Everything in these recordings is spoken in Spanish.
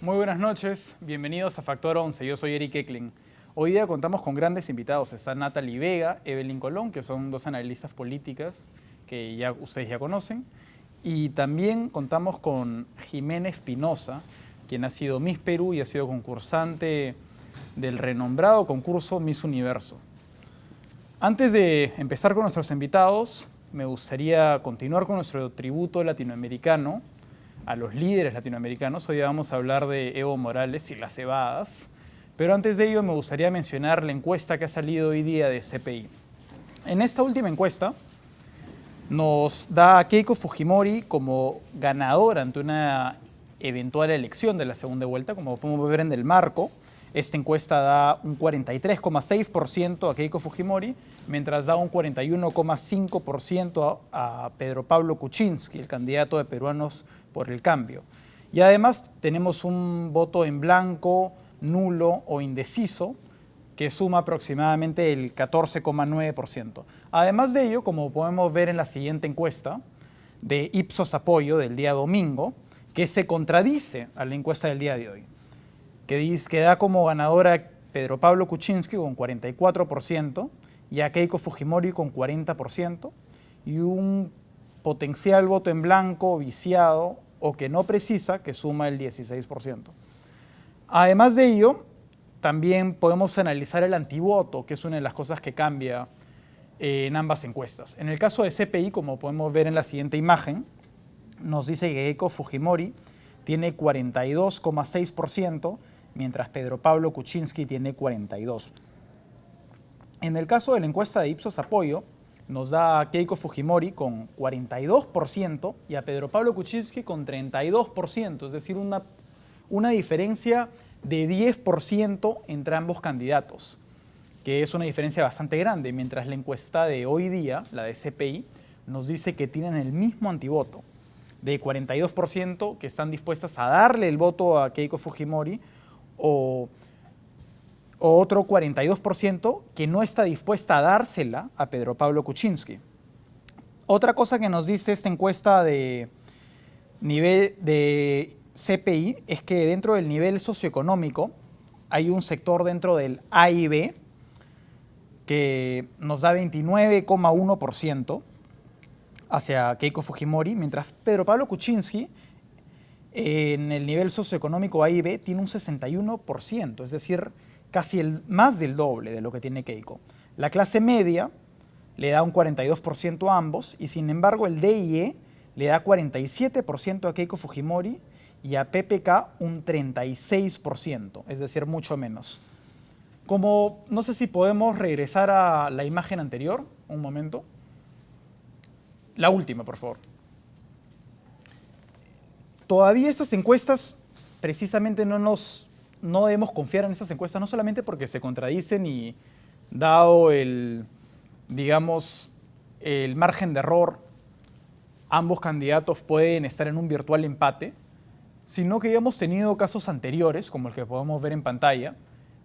Muy buenas noches, bienvenidos a Factor 11, yo soy Eric Eklin. Hoy día contamos con grandes invitados, está Natalie Vega, Evelyn Colón, que son dos analistas políticas que ustedes ya conocen, y también contamos con Jimena Espinosa, quien ha sido Miss Perú y ha sido concursante del renombrado concurso Miss Universo. Antes de empezar con nuestros invitados, me gustaría continuar con nuestro tributo latinoamericano a los líderes latinoamericanos. Hoy vamos a hablar de Evo Morales y las cebadas, pero antes de ello me gustaría mencionar la encuesta que ha salido hoy día de CPI. En esta última encuesta nos da a Keiko Fujimori como ganadora ante una eventual elección de la segunda vuelta, como podemos ver en el marco. Esta encuesta da un 43,6% a Keiko Fujimori, mientras da un 41,5% a Pedro Pablo Kuczynski, el candidato de Peruanos por el Cambio. Y además tenemos un voto en blanco, nulo o indeciso, que suma aproximadamente el 14,9%. Además de ello, como podemos ver en la siguiente encuesta de Ipsos Apoyo del día domingo, que se contradice a la encuesta del día de hoy, que da como ganadora a Pedro Pablo Kuczynski con 44% y a Keiko Fujimori con 40%, y un potencial voto en blanco, viciado o que no precisa, que suma el 16%. Además de ello, también podemos analizar el antivoto, que es una de las cosas que cambia en ambas encuestas. En el caso de CPI, como podemos ver en la siguiente imagen, nos dice que Keiko Fujimori tiene 42,6%, mientras Pedro Pablo Kuczynski tiene 42%. En el caso de la encuesta de Ipsos Apoyo, nos da a Keiko Fujimori con 42% y a Pedro Pablo Kuczynski con 32%, es decir, una diferencia de 10% entre ambos candidatos, que es una diferencia bastante grande, mientras la encuesta de hoy día, la de CPI, nos dice que tienen el mismo antivoto, de 42% que están dispuestas a darle el voto a Keiko Fujimori o otro 42% que no está dispuesta a dársela a Pedro Pablo Kuczynski. Otra cosa que nos dice esta encuesta de nivel de CPI es que dentro del nivel socioeconómico hay un sector dentro del A y B que nos da 29,1% hacia Keiko Fujimori, mientras Pedro Pablo Kuczynski en el nivel socioeconómico A y B tiene un 61%, es decir, casi más del doble de lo que tiene Keiko. La clase media le da un 42% a ambos y sin embargo el D y E le da 47% a Keiko Fujimori y a PPK un 36%, es decir, mucho menos. No sé si podemos regresar a la imagen anterior, un momento. La última, por favor. Todavía estas encuestas, precisamente no debemos confiar en estas encuestas, no solamente porque se contradicen y dado el margen de error, ambos candidatos pueden estar en un virtual empate, sino que ya hemos tenido casos anteriores, como el que podemos ver en pantalla,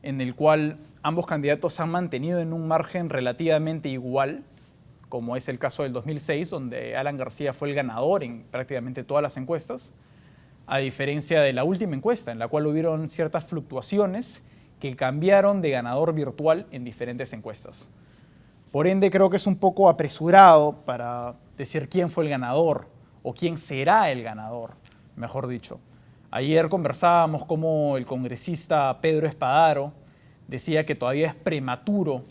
en el cual ambos candidatos se han mantenido en un margen relativamente igual, como es el caso del 2006, donde Alan García fue el ganador en prácticamente todas las encuestas, a diferencia de la última encuesta, en la cual hubieron ciertas fluctuaciones que cambiaron de ganador virtual en diferentes encuestas. Por ende, creo que es un poco apresurado para decir quién fue el ganador o quién será el ganador, mejor dicho. Ayer conversábamos cómo el congresista Pedro Espadaro decía que todavía es prematuro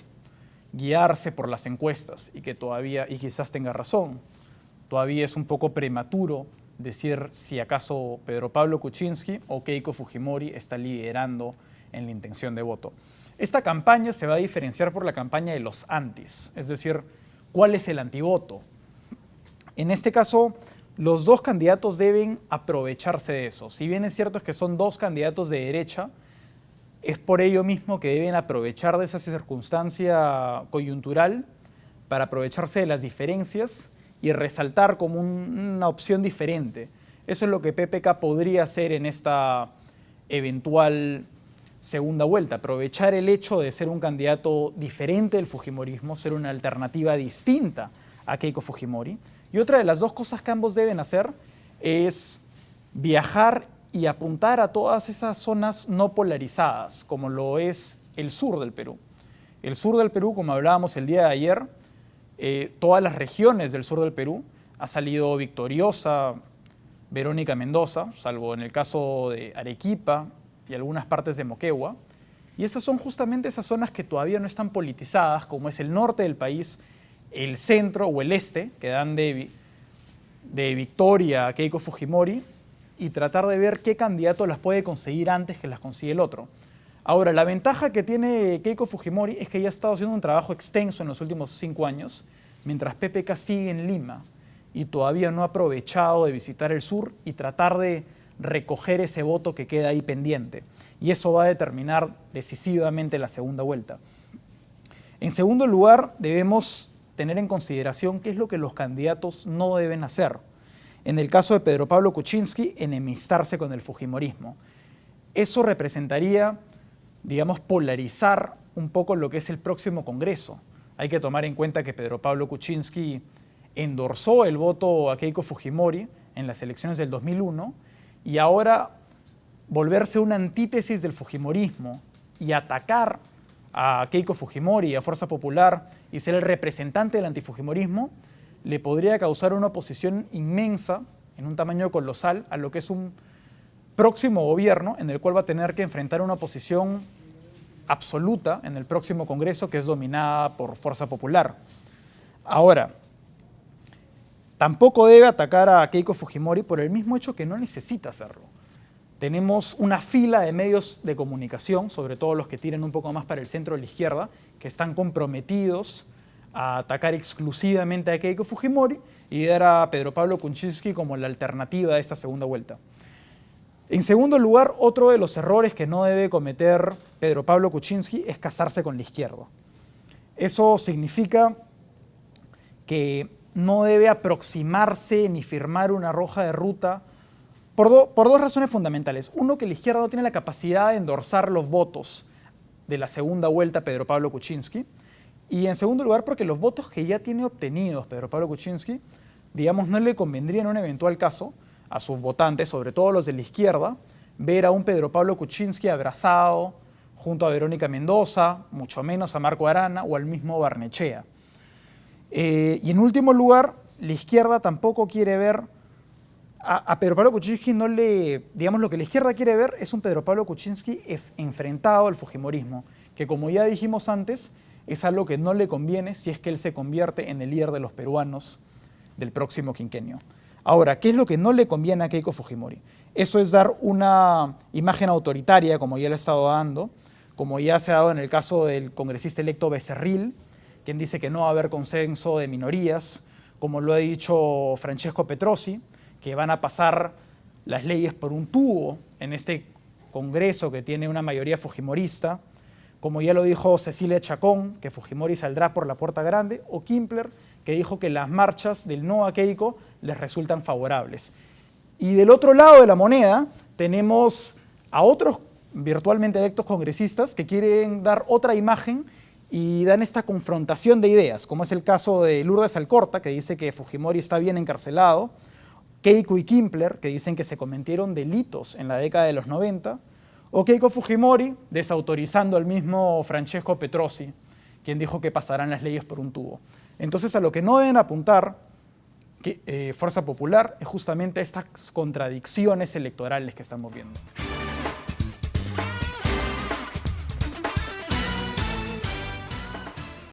guiarse por las encuestas y quizás tenga razón, todavía es un poco prematuro decir si acaso Pedro Pablo Kuczynski o Keiko Fujimori está liderando en la intención de voto. Esta campaña se va a diferenciar por la campaña de los antis, es decir, ¿cuál es el antivoto? En este caso, los dos candidatos deben aprovecharse de eso. Si bien es cierto que son dos candidatos de derecha, es por ello mismo que deben aprovechar de esa circunstancia coyuntural para aprovecharse de las diferencias y resaltar como una opción diferente. Eso es lo que PPK podría hacer en esta eventual segunda vuelta, aprovechar el hecho de ser un candidato diferente del fujimorismo, ser una alternativa distinta a Keiko Fujimori. Y otra de las dos cosas que ambos deben hacer es viajar y apuntar a todas esas zonas no polarizadas, como lo es el sur del Perú. El sur del Perú, como hablábamos el día de ayer, todas las regiones del sur del Perú, ha salido victoriosa Verónica Mendoza, salvo en el caso de Arequipa y algunas partes de Moquegua. Y esas son justamente esas zonas que todavía no están politizadas, como es el norte del país, el centro o el este, que dan de victoria a Keiko Fujimori, y tratar de ver qué candidato las puede conseguir antes que las consigue el otro. Ahora, la ventaja que tiene Keiko Fujimori es que ella ha estado haciendo un trabajo extenso en los últimos 5 años, mientras PPK sigue en Lima y todavía no ha aprovechado de visitar el sur y tratar de recoger ese voto que queda ahí pendiente. Y eso va a determinar decisivamente la segunda vuelta. En segundo lugar, debemos tener en consideración qué es lo que los candidatos no deben hacer. En el caso de Pedro Pablo Kuczynski, enemistarse con el fujimorismo. Eso representaría, digamos, polarizar un poco lo que es el próximo Congreso. Hay que tomar en cuenta que Pedro Pablo Kuczynski endorsó el voto a Keiko Fujimori en las elecciones del 2001 y ahora volverse una antítesis del fujimorismo y atacar a Keiko Fujimori y a Fuerza Popular y ser el representante del antifujimorismo le podría causar una oposición inmensa, en un tamaño colosal, a lo que es un próximo gobierno en el cual va a tener que enfrentar una oposición absoluta en el próximo Congreso, que es dominada por Fuerza Popular. Ahora, tampoco debe atacar a Keiko Fujimori por el mismo hecho que no necesita hacerlo. Tenemos una fila de medios de comunicación, sobre todo los que tiran un poco más para el centro de la izquierda, que están comprometidos a atacar exclusivamente a Keiko Fujimori y dar a Pedro Pablo Kuczynski como la alternativa de esta segunda vuelta. En segundo lugar, otro de los errores que no debe cometer Pedro Pablo Kuczynski es casarse con la izquierda. Eso significa que no debe aproximarse ni firmar una hoja de ruta por dos razones fundamentales. Uno, que la izquierda no tiene la capacidad de endorsar los votos de la segunda vuelta a Pedro Pablo Kuczynski. Y en segundo lugar, porque los votos que ya tiene obtenidos Pedro Pablo Kuczynski, digamos, no le convendría en un eventual caso a sus votantes, sobre todo los de la izquierda, ver a un Pedro Pablo Kuczynski abrazado junto a Verónica Mendoza, mucho menos a Marco Arana o al mismo Barnechea. Y en último lugar, la izquierda tampoco quiere ver a Pedro Pablo Kuczynski, digamos, lo que la izquierda quiere ver es un Pedro Pablo Kuczynski enfrentado al fujimorismo, que como ya dijimos antes, es algo que no le conviene si es que él se convierte en el líder de los peruanos del próximo quinquenio. Ahora, ¿qué es lo que no le conviene a Keiko Fujimori? Eso es dar una imagen autoritaria, como ya le ha estado dando, como ya se ha dado en el caso del congresista electo Becerril, quien dice que no va a haber consenso de minorías, como lo ha dicho Francesco Petrosi, que van a pasar las leyes por un tubo en este Congreso que tiene una mayoría fujimorista, como ya lo dijo Cecilia Chacón, que Fujimori saldrá por la puerta grande, o Kimpler, que dijo que las marchas del no a Keiko les resultan favorables. Y del otro lado de la moneda tenemos a otros virtualmente electos congresistas que quieren dar otra imagen y dan esta confrontación de ideas, como es el caso de Lourdes Alcorta, que dice que Fujimori está bien encarcelado, Keiko y Kimpler, que dicen que se cometieron delitos en la década de los 90, o Keiko Fujimori desautorizando al mismo Francesco Petrosi, quien dijo que pasarán las leyes por un tubo. Entonces, a lo que no deben apuntar Fuerza Popular es justamente estas contradicciones electorales que estamos viendo.